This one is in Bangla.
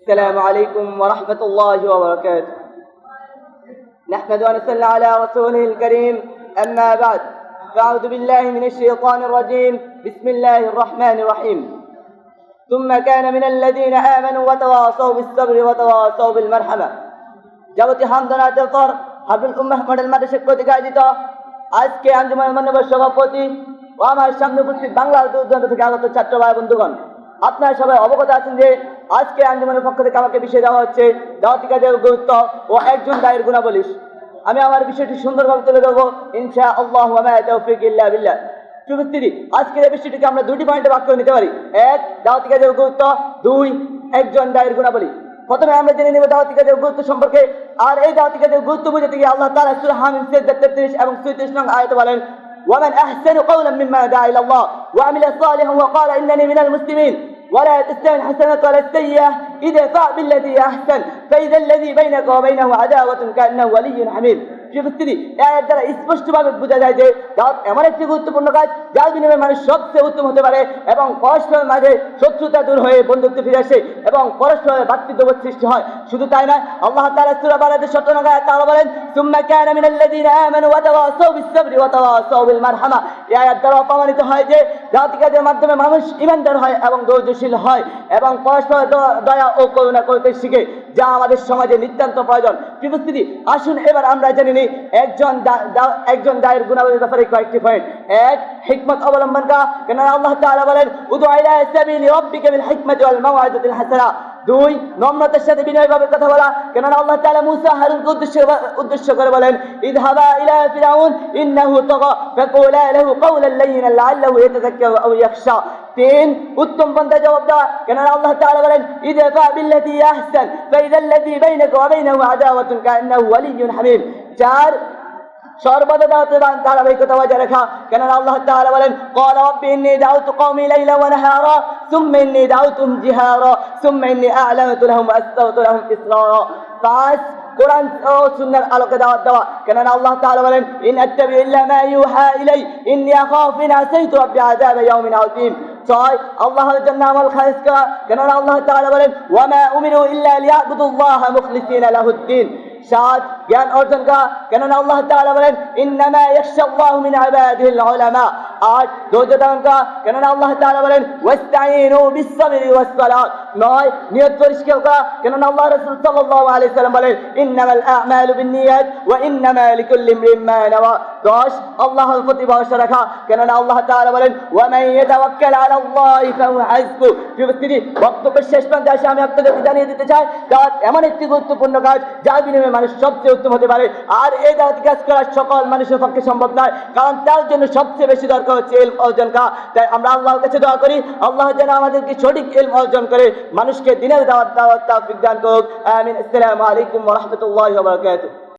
السلام عليكم ورحمة الله وبركاته. نحمد ونصلي على رسوله الكريم. أما بعد، فأعوذ بالله من الشيطان الرجيم. بسم الله الرحمن الرحيم. ثم كان من الذين آمنوا وتواصوا بالصبر وتواصوا بالمرحمة. যাবতীয় হামদনাতের পর হাফিজুল উম্মাহ মডেল মাদ্রাসা কর্তৃক আয়োজিত আজকে আঞ্জুমানের মাননীয় সভাপতি ও আমার সামনে উপস্থিত বাংলার দূর থেকে আগত ছাত্র ভাই বন্ধুগণ, আপনারা সবাই অবগত আছেন যে আজকে আঞ্জুমানের পক্ষ থেকে আমাকে বিষয় দেওয়া হচ্ছে দাওয়াতি কাজের গুরুত্ব ও একজন দায়ের গুণাবলী। আমি আমার বিষয়টি সুন্দরভাবে তুলে ধরবো ইনশাআল্লাহ ওয়া মা তাওফীক ইল্লা বিল্লাহ। উপস্থিতি, আজকের এই বিষয়টিকে আমরা দুটি পয়েন্টে ভাগ করে নিতে পারি। এক, দাওয়াতি কাজের গুরুত্ব। দুই, একজন দায়ের গুণাবলী। প্রথমে আমরা জেনে নেব দাওয়াতি কাজের গুরুত্ব সম্পর্কে। আর এই দাওয়াতি কাজের গুরুত্ব বুঝতে গিয়ে আল্লাহ তাআলা সূরা হামিম 33 এবং 34 নং আয়াতে বলেন, ومن أحسن قولا ممن دعا إلى الله وعمل صالحا وقال إنني من المسلمين ولا تستوي الحسنة ولا السيئة ادفع بالتي أحسن فإذا الذي بينك وبينه عداوة كأنه ولي حميم। উপস্থিতি, এর দ্বারা স্পষ্টভাবে বোঝা যায় যে দাওয়াত এমন একটি গুরুত্বপূর্ণ কাজ যার বিনিময়ে মানুষ সবচেয়ে উত্তম হতে পারে এবং পরস্পরের মাঝে শত্রুতা দূর হয়ে বন্ধুত্ব ফিরে আসে এবং পরস্পরের ভ্রাতৃত্ববোধ সৃষ্টি হয়। শুধু তাই নয়, আল্লাহ তাআলা সূরা বারাতের 17 নং আয়াতে তাআলা বলেন, সুম্মা কানা মিনাল্লাযীনা আমানু ওয়া তাওয়াসাউ বিস-সাবরি ওয়া তাওয়াসাউ বিল মারহামা। এই আয়াত দ্বারা প্রমাণিত হয় যে দাওয়াতি কাজের মাধ্যমে মানুষ ঈমানদার হয় এবং ধৈর্যশীল হয় এবং পরস্পরের দয়া ও করুণা করতে শিখে, যা আমাদের সমাজে নিতান্ত প্রয়োজন। উপস্থিতি, আসুন এবার আমরা জেনে নিই একজন দায়ের গুণাবলীর ব্যাপারে কয়েকটি পয়েন্ট। এক, হিকমত অবলম্বন করা, কেননা আল্লাহ তাআলা বলেন, উদউ ইলা সাবিলি রাব্বিকা বিল হিকমাতি ওয়াল মাওয়াইদাতিল হাসানা। দুই, নম্রতার সাথে বিনয়ীভাবে কথা বলা, কেননা আল্লাহ তাআলা মুসা হারুনকে উদ্দেশ্য করে বলেন, ইযহাবা ইলা ফিরাউন ইন্নাহু তাগা ফাকুলা লাহু কাওলান লাইয়িনান লাআল্লাহু ইয়াতাযাক্কারু আও ইয়াখশা। তিন, উত্তম পন্থায় জবাব দেওয়া, কেননা আল্লাহ তাআলা বলেন, ইদফা বিল্লাতী আহসান ফাইযাল্লাযী বাইনাকা ওয়া বাইনাহু আদাওয়াতুন কাআন্নাহু ওয়ালিয়্যুন হামীম। চার, সর্বদা দাওয়াতের ধারাবাহিকতা বজায় রাখা, কেননা আল্লাহ তাআলা বলেন, ক্বালা রাব্বি ইন্নী দাউতু কওমি লাইলান ওয়া নাহারা সুম্মা ইন্নী দাউতুহুম জিহারা সুম্মা ইন্নী আ'লানতু লাহুম ওয়া আস্তাগফিরতু লাহুম ইসরারা। পাঁচ, কোরআন ও সুন্নাহর আলোকে দাওয়াত দেওয়া, কেননা আল্লাহ তাআলা বলেন, ইন আত্তাবি ইল্লা মা ইউহা ইলাই ইন্নী আখাফু ইন আসাইতু রাব্বি আযাবা ইয়াউমিন আযীম। ছয়, আল্লাহর জন্য আমল খালিস করা, কেননা আল্লাহ তাআলা বলেন, ওয়া মা উমিরু ইল্লা লিয়া'বুদুল্লাহা মুখলিসিনা লাহুদ-দ্বীন। সাত, জ্ঞান অর্জন করা, কেননা আল্লাহ তাআলা বলেন, ইন্নামা ইয়াখশাল্লাহু মিন ইবাদিহিল উলামা। আট, ধৈর্য ধারণ করা, কেননা আল্লাহ তাআলা বলেন, ওয়াস্তাঈনু বিস-সাবরি ওয়াস-সালাত। নয়, নিয়ত পরিষ্কার করা, কেননা আল্লাহ রাসূল সাল্লাল্লাহু আলাইহি ওয়াসাল্লাম বলেন, ইন্নামাল আ'মালু বিন-নিয়াত ওয়া ইন্নামা লিকুল্লি ইমরিইন মা নাওয়া। দশ, আল্লাহর প্রতি ভরসা রাখা, কেননা আল্লাহ তাআলা বলেন, ওয়া মান ইয়াতাওয়াক্কাল আলা আল্লাহি ফাহুয়া হাসবু। উপস্থিতি, বক্তব্যের শেষ প্রান্তে এসে আমি আপনাদেরকে জানিয়ে দিতে চাই, দাওয়াত এমন একটি গুরুত্বপূর্ণ কাজ যার বিনিময়ে মানুষ সবচেয়ে উত্তম হতে পারে। আর এই দাওয়াতি কাজ করা সকল মানুষের পক্ষে সম্ভব নয়, কারণ তার জন্য সবচেয়ে বেশি দরকার হচ্ছে ইলম অর্জন করা। তাই আমরা আল্লাহর কাছে দোয়া করি, আল্লাহ যেন আমাদেরকে সঠিক ইলম অর্জন করে মানুষকে দ্বীনের দাওয়াত তৌফিক দান করুক। আমিন। আসসালামু আলাইকুম ওয়া রাহমাতুল্লাহি ওয়া বারাকাতুহু।